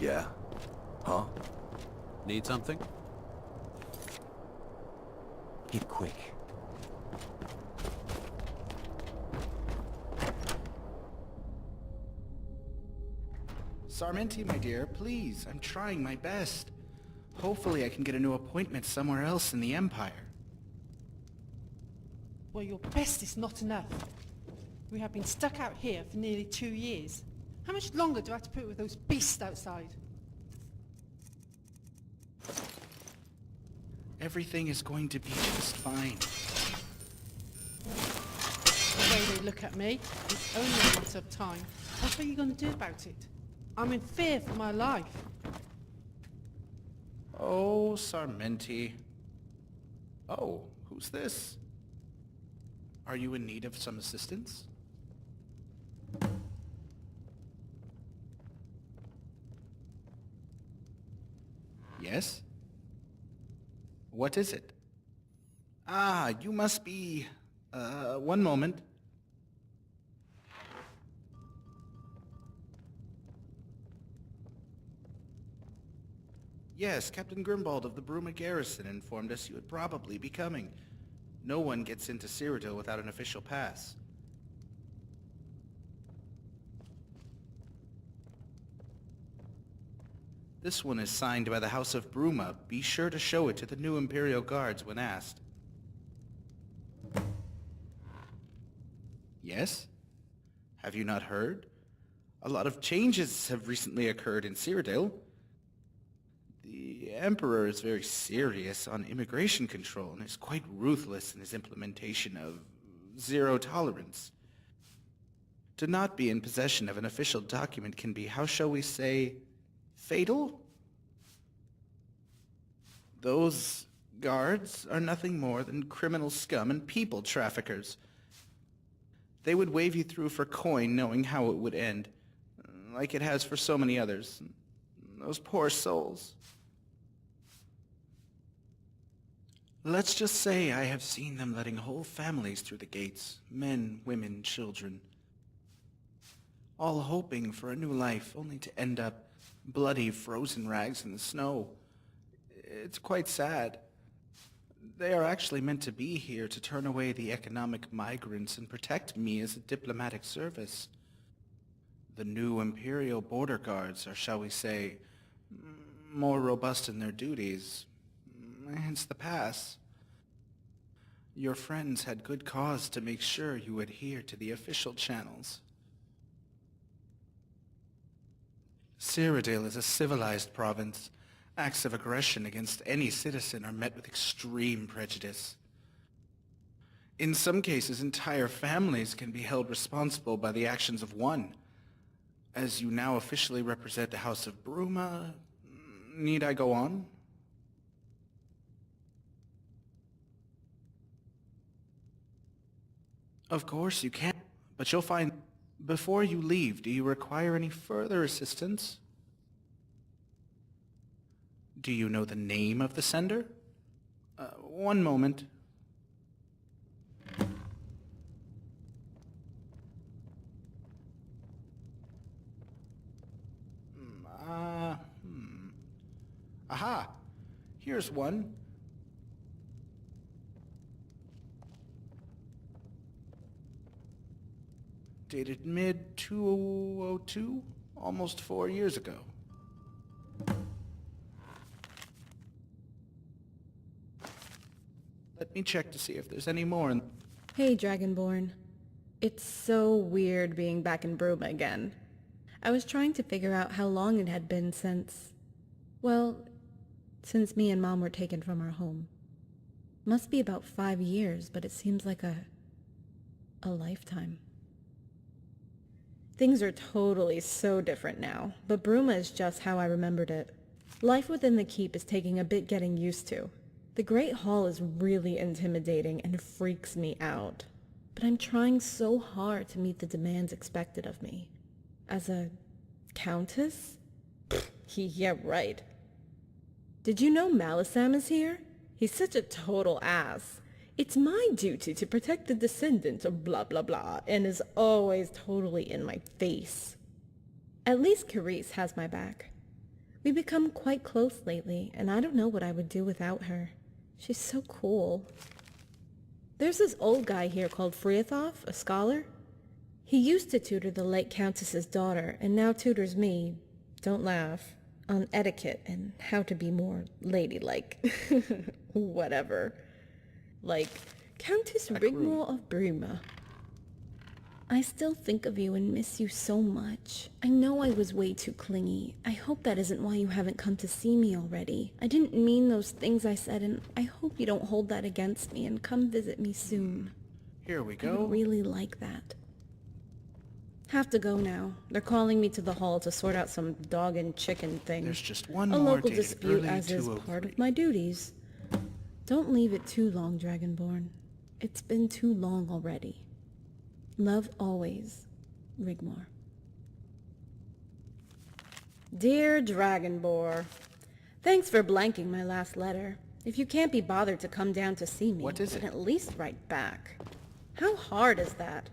Yeah. Huh? Need something? Get quick. Sarmenti, my dear, please, I'm trying my best. Hopefully I can get a new appointment somewhere else in the Empire. Well, your best is not enough. We have been stuck out here for nearly 2 years. How much longer do I have to put with those beasts outside? Everything is going to be just fine. The way they look at me, it's only a matter of time. What are you going to do about it? I'm in fear for my life. Oh, Sarmenti. Oh, who's this? Are you in need of some assistance? Yes? What is it? Ah, you must be... one moment. Yes, Captain Grimbald of the Bruma garrison informed us you would probably be coming. No one gets into Cyrodiil without an official pass. This one is signed by the House of Bruma. Be sure to show it to the new Imperial Guards when asked. Yes? Have you not heard? A lot of changes have recently occurred in Cyrodiil. The Emperor is very serious on immigration control and is quite ruthless in his implementation of zero tolerance. To not be in possession of an official document can be, how shall we say, fatal? Those guards are nothing more than criminal scum and people traffickers. They would wave you through for coin knowing how it would end, like it has for so many others. Those poor souls. Let's just say I have seen them letting whole families through the gates, men, women, children, all hoping for a new life, only to end up bloody, frozen rags in the snow. It's quite sad. They are actually meant to be here to turn away the economic migrants and protect me as a diplomatic service. The new Imperial border guards are, shall we say, more robust in their duties, hence the pass. Your friends had good cause to make sure you adhere to the official channels. Cyrodiil is a civilized province. Acts of aggression against any citizen are met with extreme prejudice. In some cases, entire families can be held responsible by the actions of one. As you now officially represent the House of Bruma, need I go on? Of course you can, but you'll find... Before you leave, do you require any further assistance? Do you know the name of the sender? One moment. Aha! Here's one. Dated mid-2002, almost 4 years ago. Let me check to see if there's any more in... Hey, Dragonborn. It's so weird being back in Bruma again. I was trying to figure out how long it had been since... Well, since me and Mom were taken from our home. Must be about 5 years, but it seems like a lifetime. Things are totally so different now, but Bruma is just how I remembered it. Life within the keep is taking a bit getting used to. The Great Hall is really intimidating and freaks me out. But I'm trying so hard to meet the demands expected of me. As a countess? Yeah, right. Did you know Malisam is here? He's such a total ass. It's my duty to protect the descendants of blah blah blah, and is always totally in my face. At least Carice has my back. We've become quite close lately, and I don't know what I would do without her. She's so cool. There's this old guy here called Friathoff, a scholar. He used to tutor the late Countess's daughter, and now tutors me, don't laugh, on etiquette and how to be more ladylike. Whatever. Like, Countess Rigmor of Bruma. I still think of you and miss you so much. I know I was way too clingy. I hope that isn't why you haven't come to see me already. I didn't mean those things I said, and I hope you don't hold that against me and come visit me soon. Here we I go. would really like that. Have to go now. They're calling me to the hall to sort out some dog and chicken thing. There's just one A more local dated dispute early as is 203. part of my duties. Don't leave it too long, Dragonborn. It's been too long already. Love always, Rigmor. Dear Dragonborn, thanks for blanking my last letter. If you can't be bothered to come down to see me, What is then it? at least write back. How hard is that?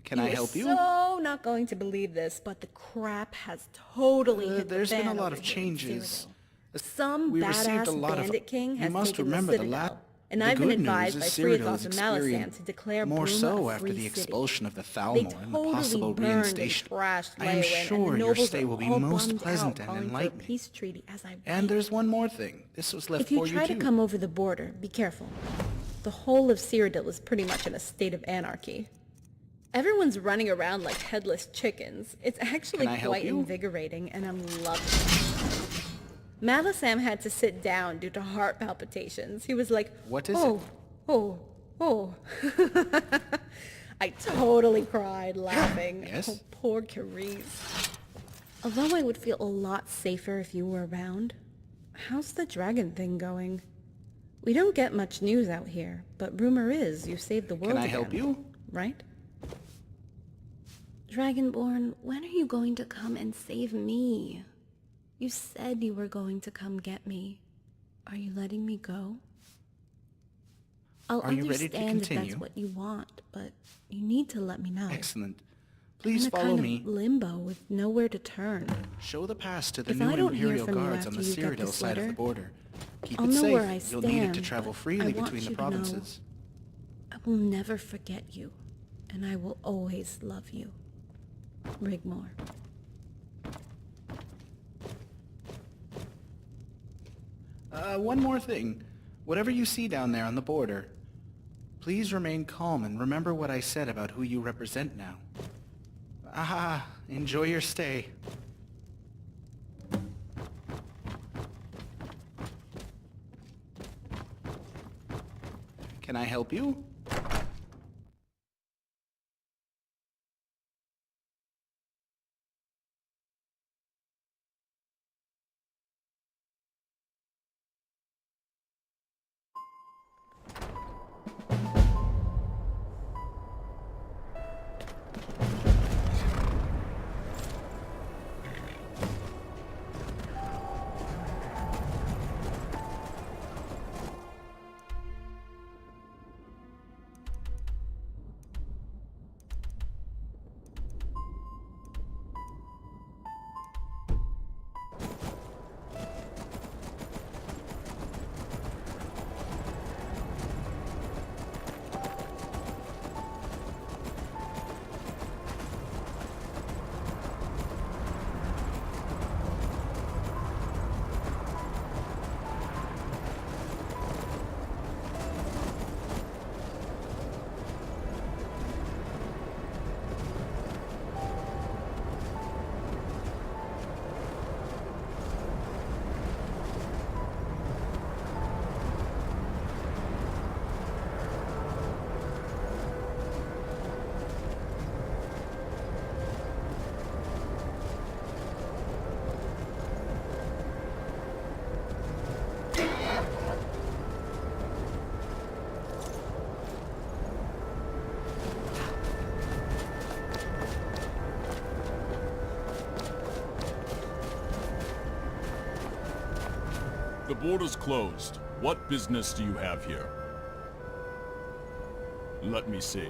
Can I help you? So not going to believe this, but the crap has totally hit the There's been a fan lot over of here in changes. Cyrodiil. Some We received badass a lot of... bandit king has You must taken remember the the Citadel, the and I've been good news advised is by Cyrodiil Friathoff and Malasam to declare more Bruma so a after free the city. expulsion of the They Thalmor and the totally possible burned and reinstation. trashed I am Leyawiin, sure and the your nobles stay are will be all most bummed pleasant out and calling for a enlightening. peace treaty as I And wait. there's one more thing. This was left If you for you try too. to come over the border, be careful. The whole of Cyrodiil is pretty much in a state of anarchy. Everyone's running around like headless chickens. It's actually Can I help quite you? invigorating, and I'm loving it. Malasam had to sit down due to heart palpitations. He was like, What is oh, oh, oh. I totally cried laughing. Yes? Oh, poor Carice. Although I would feel a lot safer if you were around, how's the dragon thing going? We don't get much news out here, but rumor is you saved the world Can I again, help you? right? Dragonborn, when are you going to come and save me? You said you were going to come get me. Are you letting me go? I'll Are you ready to understand if continue? that's what you want, but you need to let me know. Excellent. I'm Please in a follow kind me. of limbo with nowhere to turn. Show the pass to the If new I don't hear Imperial from you Guards on the after you get Cyrodiil this side of the letter, border. Keep I'll it know safe. where I You'll need it to stand, travel but freely I want between the you to know provinces. I will never forget you, and I will always love you. Rigmor. One more thing. Whatever you see down there on the border, please remain calm and remember what I said about who you represent now. Enjoy your stay. Can I help you? The border's closed. What business do you have here? Let me see.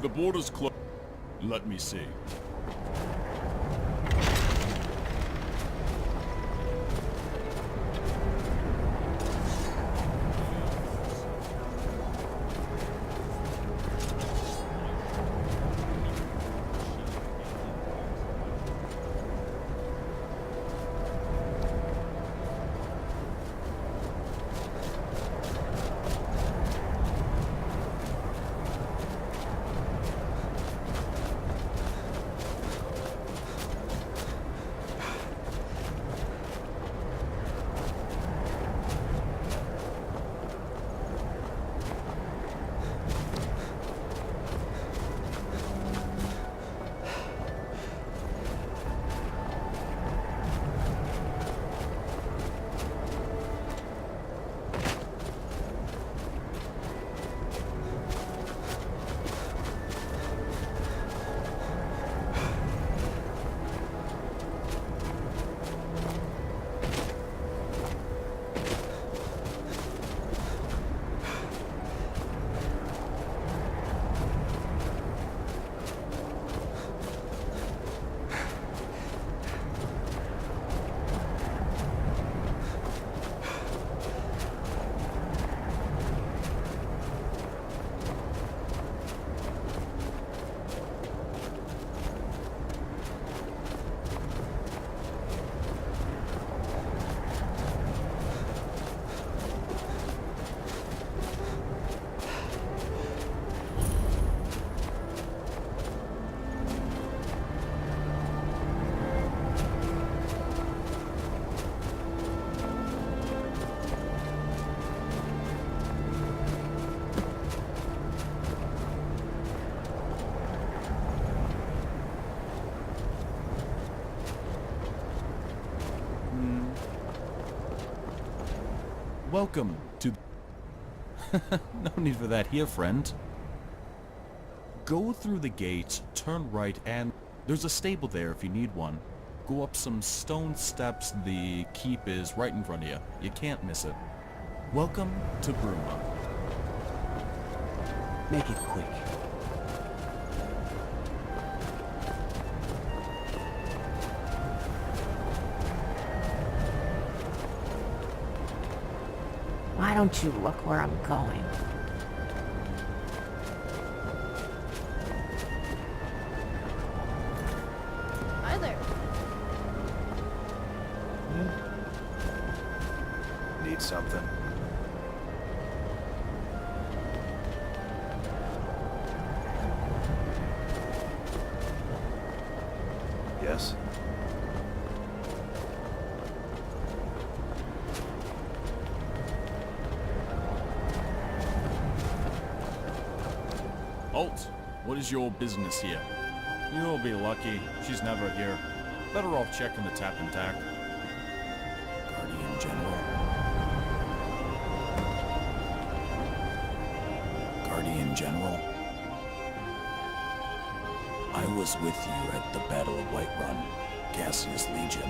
The border's closed. Let me see. Welcome to... No need for that here, friend. Go through the gate, turn right, and there's a stable there if you need one. Go up some stone steps, the keep is right in front of you. You can't miss it. Welcome to Bruma. Make it quick. Why don't you look where I'm going? Hi there. Need something? Yes? Halt! What is your business here? You'll be lucky. She's never here. Better off checking the tap and tack. Guardian General. Guardian General. I was with you at the Battle of Whiterun, Cassius Legion,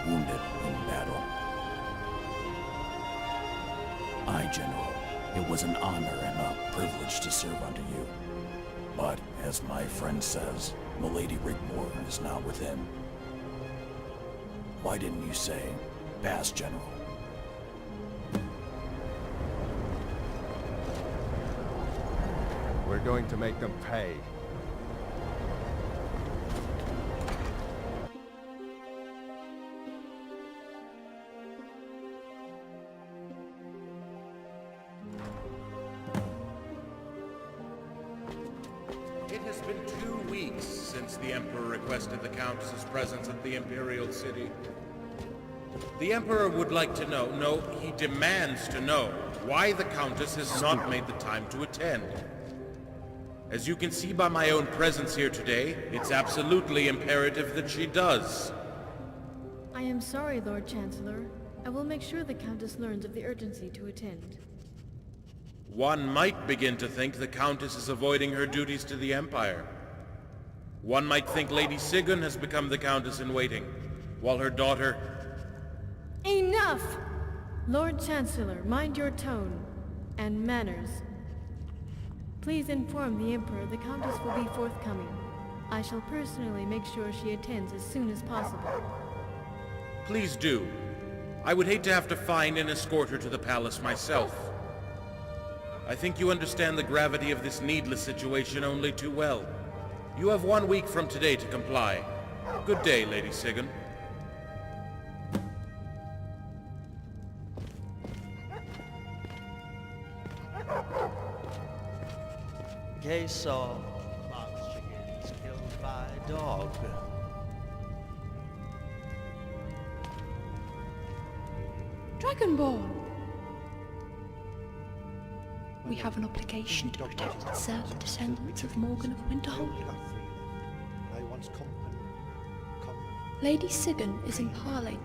wounded in battle. Aye, General. It was an honor and a privilege to serve under you. But, as my friend says, Milady Rigmor is not with him. Why didn't you say, pass, General? We're going to make them pay. It has been 2 weeks since the Emperor requested the Countess's presence at the Imperial City. The Emperor would like to know, no, he demands to know, why the Countess has not made the time to attend. As you can see by my own presence here today, it's absolutely imperative that she does. I am sorry, Lord Chancellor. I will make sure the Countess learns of the urgency to attend. One might begin to think the Countess is avoiding her duties to the Empire. One might think Lady Sigyn has become the Countess-in-waiting, while her daughter... Enough! Lord Chancellor, mind your tone and manners. Please inform the Emperor the Countess will be forthcoming. I shall personally make sure she attends as soon as possible. Please do. I would hate to have to find and escort her to the palace myself. I think you understand the gravity of this needless situation only too well. You have 1 week from today to comply. Good day, Lady Sigyn. Case of Clark's chickens killed by dog. Dragonborn! We have an obligation to protect and serve the descendants of Morgan of Winterhold. Lady Sigyn is in parley.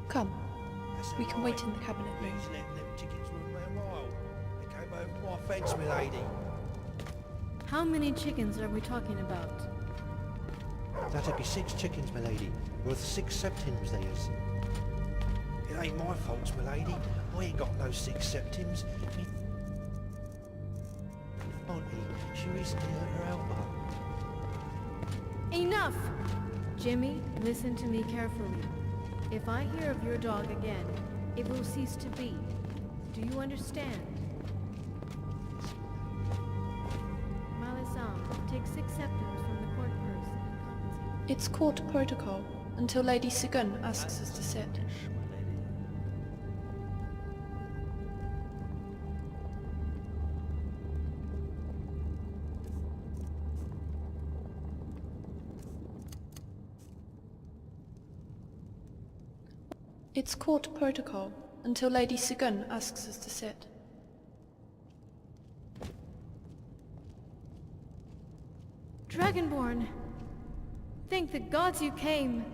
Come, we can wait in the cabinet room. Thanks, my lady. How many chickens are we talking about? That'd be 6 chickens, my lady, worth 6 septims, there's. It ain't my fault, my lady. I ain't got no 6 septims. Auntie, she recently hurt her elbow. Enough! Jimmy, listen to me carefully. If I hear of your dog again, it will cease to be. Do you understand? Take 6 septims from the court purse and compensate. It's court protocol until Lady Sigyn asks us to sit. It's court protocol until Lady Sigyn asks us to sit. Dragonborn! Thank the gods you came!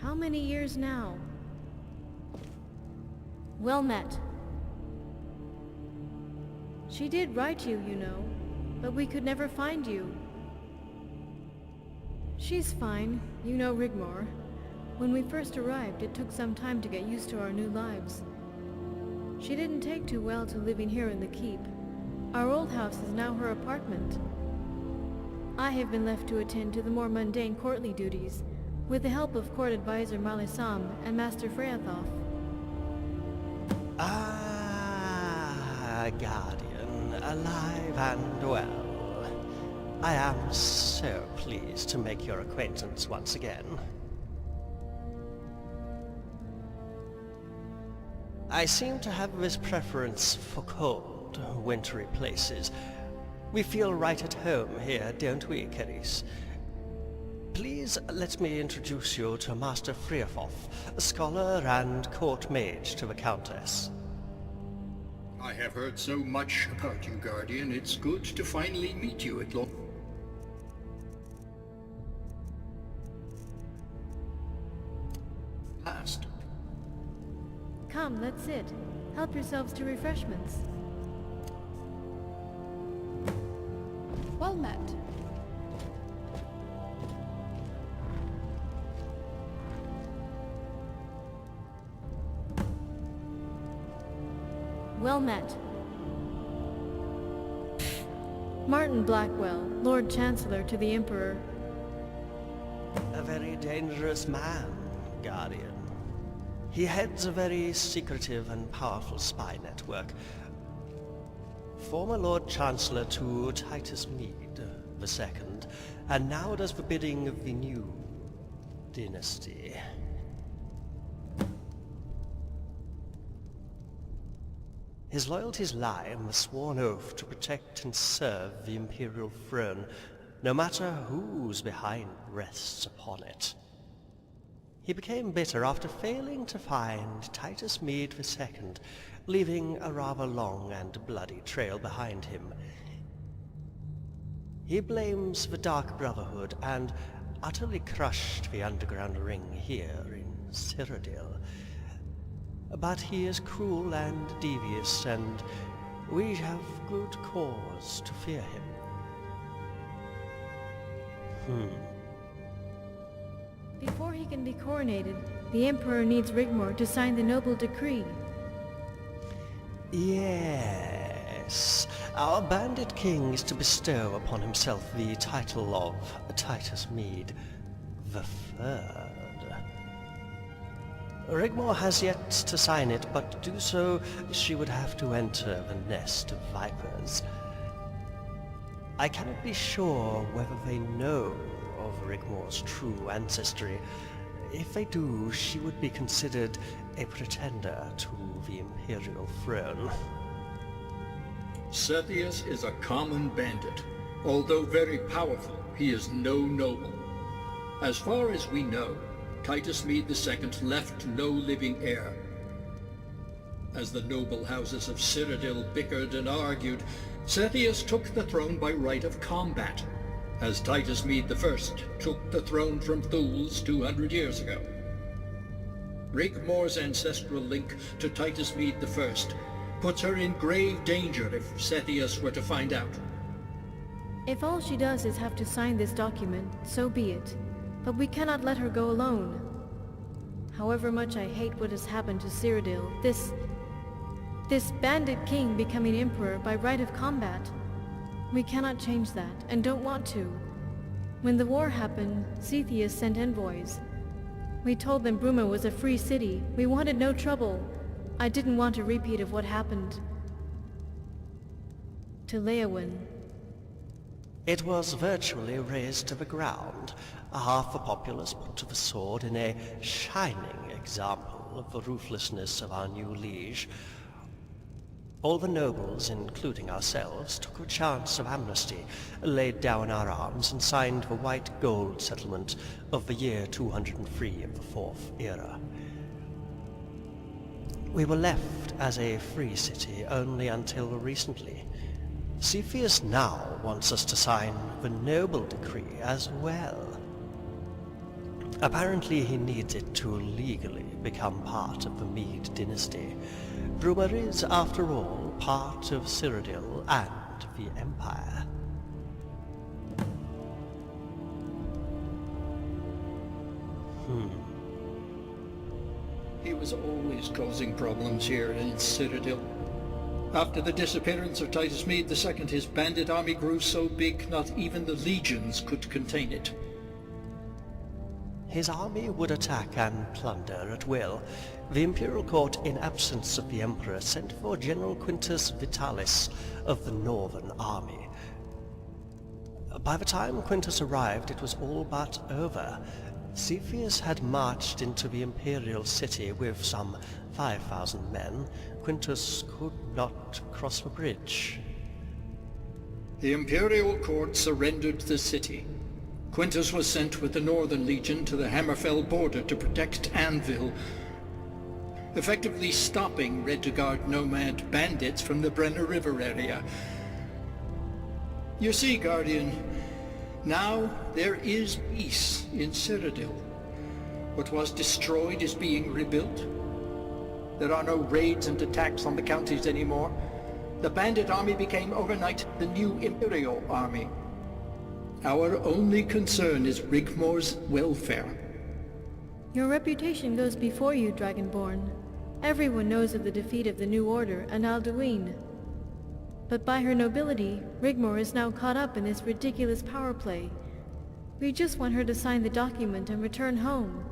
How many years now? Well met. She did write you, you know, but we could never find you. She's fine, you know Rigmor. When we first arrived, it took some time to get used to our new lives. She didn't take too well to living here in the keep. Our old house is now her apartment. I have been left to attend to the more mundane courtly duties, with the help of court advisor Malisam and Master Freathoff. Ah, Guardian, alive and well. I am so pleased to make your acquaintance once again. I seem to have this preference for cold, wintry places. We feel right at home here, don't we, Carice? Please let me introduce you to Master Freathoff, a scholar and court mage to the Countess. I have heard so much about you, Guardian. It's good to finally meet you at last. Come, let's sit. Help yourselves to refreshments. Well met. Well met. Martin Blackwell, Lord Chancellor to the Emperor. A very dangerous man, Guardian. He heads a very secretive and powerful spy network. Former Lord Chancellor to Titus Mead II, and now does the bidding of the new dynasty. His loyalties lie in the sworn oath to protect and serve the imperial throne, no matter whose behind rests upon it. He became bitter after failing to find Titus Mead II, leaving a rather long and bloody trail behind him. He blames the Dark Brotherhood and utterly crushed the underground ring here in Cyrodiil. But he is cruel and devious, and we have good cause to fear him. Before he can be coronated, the Emperor needs Rigmor to sign the noble decree. Yes, our bandit king is to bestow upon himself the title of Titus Mede the Third. Rigmor has yet to sign it, but to do so, she would have to enter the nest of vipers. I cannot be sure whether they know of Rigmor's true ancestry. If they do, she would be considered a pretender to the Imperial throne. Cyrodiil is a common bandit. Although very powerful, he is no noble. As far as we know, Titus Mede II left no living heir. As the noble houses of Cyrodiil bickered and argued, Cyrodiil took the throne by right of combat, as Titus Mede I took the throne from Thules 200 years ago. Rigmor's ancestral link to Titus Mede I puts her in grave danger if Cyrodiil were to find out. If all she does is have to sign this document, so be it. But we cannot let her go alone. However much I hate what has happened to Cyrodiil, this bandit king becoming emperor by right of combat, we cannot change that, and don't want to. When the war happened, Cyrodiil sent envoys. We told them Bruma was a free city. We wanted no trouble. I didn't want a repeat of what happened to Leowyn. It was virtually razed to the ground. Half the populace put to the sword in a shining example of the ruthlessness of our new liege. All the nobles, including ourselves, took a chance of amnesty, laid down our arms, and signed the white gold settlement of the year 203 of the Fourth Era. We were left as a free city only until recently. Cepheus now wants us to sign the noble decree as well. Apparently he needs it to legally become part of the Mede dynasty. Bruma is, after all, part of Cyrodiil and the Empire. He was always causing problems here in Cyrodiil. After the disappearance of Titus Mede II, his bandit army grew so big not even the legions could contain it. His army would attack and plunder at will. The Imperial Court, in absence of the Emperor, sent for General Quintus Vitalis of the Northern Army. By the time Quintus arrived, it was all but over. Cepheus had marched into the Imperial city with some 5,000 men. Quintus could not cross the bridge. The Imperial Court surrendered the city. Quintus was sent with the Northern Legion to the Hammerfell border to protect Anvil, effectively stopping Red-Guard nomad bandits from the Brenner River area. You see, Guardian, now there is peace in Cyrodiil. What was destroyed is being rebuilt. There are no raids and attacks on the counties anymore. The bandit army became overnight the new Imperial army. Our only concern is Rigmor's welfare. Your reputation goes before you, Dragonborn. Everyone knows of the defeat of the New Order and Alduin. But by her nobility, Rigmor is now caught up in this ridiculous power play. We just want her to sign the document and return home.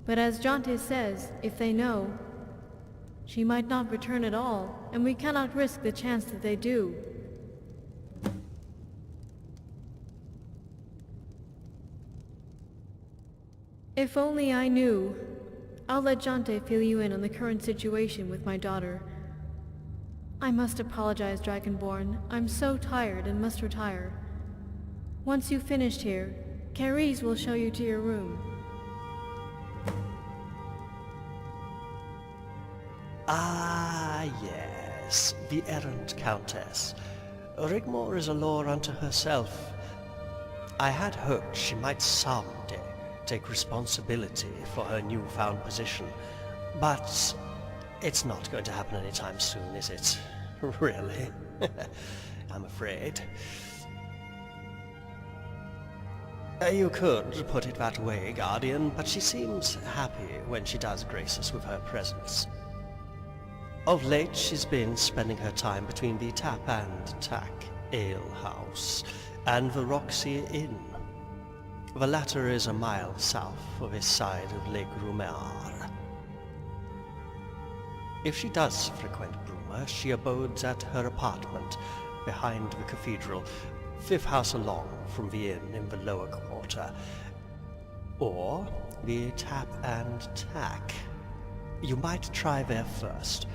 But as Jonte says, if they know, she might not return at all, and we cannot risk the chance that they do. If only I knew. I'll let Jonte fill you in on the current situation with my daughter. I must apologize, Dragonborn. I'm so tired and must retire. Once you've finished here, Carice will show you to your room. Ah, yes, the errant Countess. Rigmor is a law unto herself. I had hoped she might someday take responsibility for her newfound position, but it's not going to happen anytime soon, is it? Really? I'm afraid. You could put it that way, Guardian, but she seems happy when she does grace us with her presence. Of late, she's been spending her time between the Tap and Tack Ale House and the Roxy Inn. The latter is a mile south of this side of Lake Rigmor. If she does frequent Bruma, she abodes at her apartment behind the cathedral, 5th house along from the inn in the lower quarter, or the Tap and Tack. You might try there first.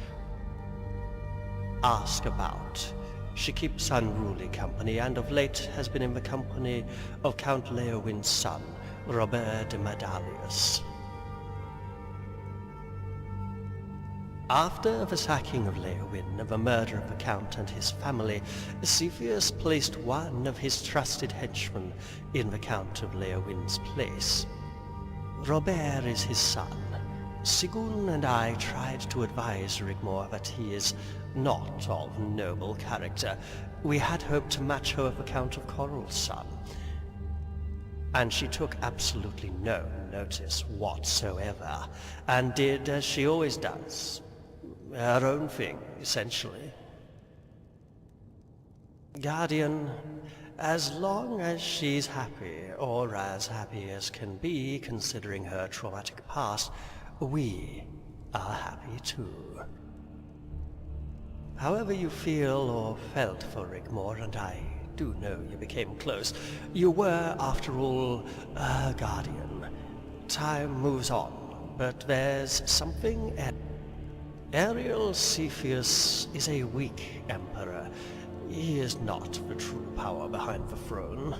Ask about. She keeps unruly company, and of late has been in the company of Count Leowin's son, Robert de Medalius. After the sacking of Leowin and the murder of the Count and his family, Cepheus placed one of his trusted henchmen in the Count of Leowin's place. Robert is his son. Sigun and I tried to advise Rigmor that he is not of noble character. We had hoped to match her with the Count of Coral's son. And she took absolutely no notice whatsoever, and did as she always does. Her own thing, essentially. Guardian, as long as she's happy, or as happy as can be considering her traumatic past, we are happy too. However you feel or felt for Rigmor, and I do know you became close, you were, after all, a guardian. Time moves on, but there's something else. Ariel Cepheus is a weak emperor. He is not the true power behind the throne.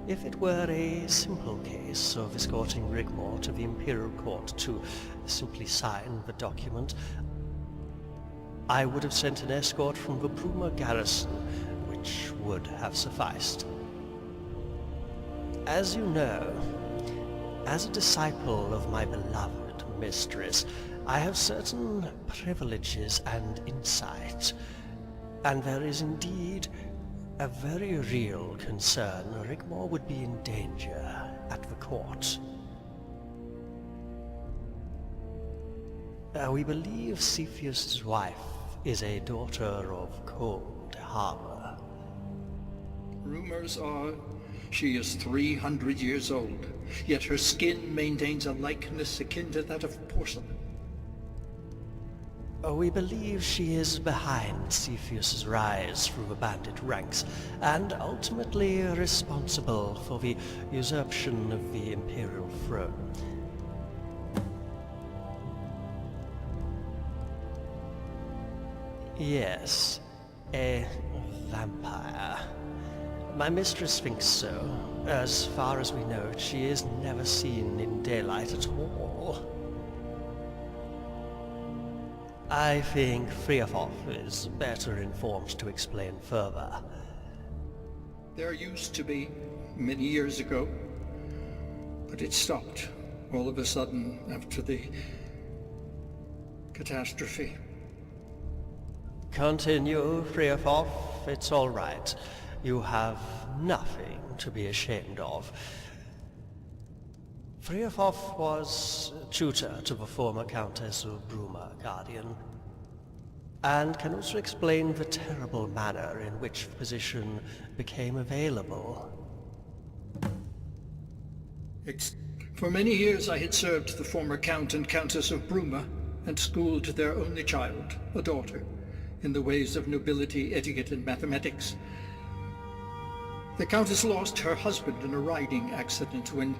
If it were a simple case of escorting Rigmor to the Imperial Court to simply sign the document, I would have sent an escort from the Bruma garrison, which would have sufficed. As you know, as a disciple of my beloved mistress, I have certain privileges and insight, and there is indeed a very real concern Rigmor would be in danger at the court. We believe Cepheus' wife is a daughter of Cold Harbor. Rumors are she is 300 years old, yet her skin maintains a likeness akin to that of porcelain. We believe she is behind Cepheus' rise through the bandit ranks, and ultimately responsible for the usurpation of the Imperial throne. Yes, a vampire. My mistress thinks so. As far as we know, she is never seen in daylight at all. I think Friafoff is better informed to explain further. There used to be, many years ago, but it stopped all of a sudden after the catastrophe. Continue, Friafoff. It's all right. You have nothing to be ashamed of. Friafoff was tutor to the former Countess of Bruma, Guardian, and can also explain the terrible manner in which the position became available. For many years I had served the former Count and Countess of Bruma, and schooled their only child, a daughter, in the ways of nobility, etiquette, and mathematics. The Countess lost her husband in a riding accident when...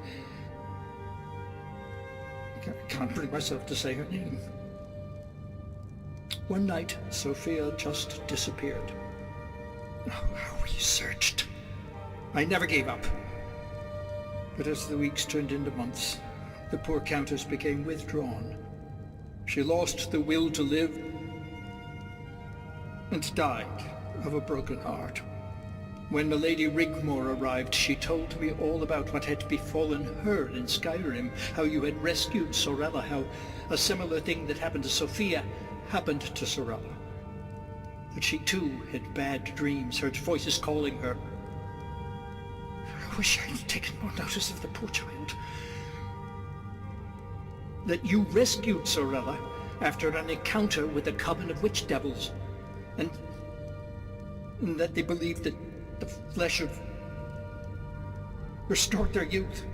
I can't bring myself to say her name. One night, Sophia just disappeared. We searched. I never gave up. But as the weeks turned into months, the poor Countess became withdrawn. She lost the will to live and died of a broken heart. When Milady Rigmor arrived, she told me all about what had befallen her in Skyrim, how you had rescued Sorella, how a similar thing that happened to Sophia happened to Sorella. That she too had bad dreams, heard voices calling her. I wish I had taken more notice of the poor child. That you rescued Sorella, after an encounter with a coven of witch devils, and that they believed that the flesh of restored their youth.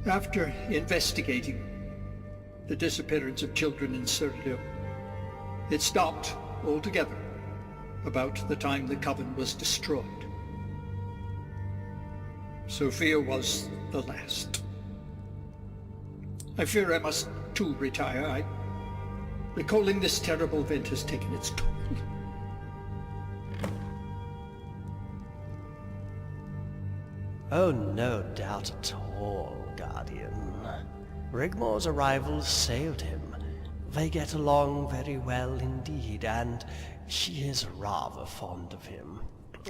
After investigating the disappearance of children in Cyrodiil, it stopped altogether about the time the coven was destroyed. Sophia was the last. I fear I must too retire. Recalling this terrible event has taken its toll. Oh, no doubt at all, Guardian. Rigmor's arrival saved him. They get along very well indeed, and she is rather fond of him.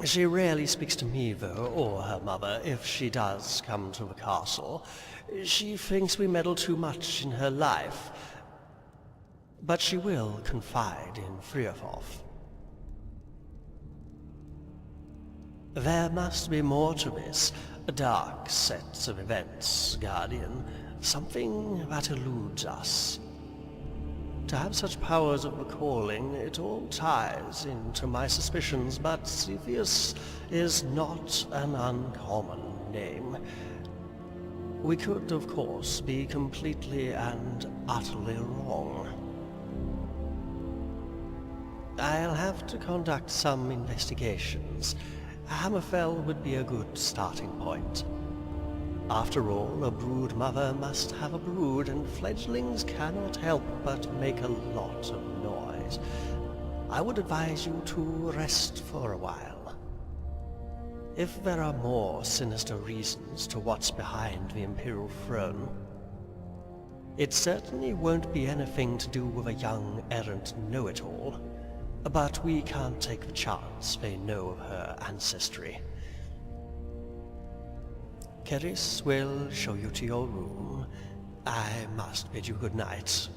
She rarely speaks to me, though, or her mother, if she does come to the castle. She thinks we meddle too much in her life. But she will confide in Friafoth. There must be more to this. A dark set of events, Guardian. Something that eludes us. To have such powers of recalling, it all ties into my suspicions, but Cepheus is not an uncommon name. We could, of course, be completely and utterly wrong. I'll have to conduct some investigations. Hammerfell would be a good starting point. After all, a brood mother must have a brood, and fledglings cannot help but make a lot of noise. I would advise you to rest for a while. If there are more sinister reasons to what's behind the Imperial throne, it certainly won't be anything to do with a young errant know-it-all. But we can't take the chance they know of her ancestry. Keris will show you to your room. I must bid you good night.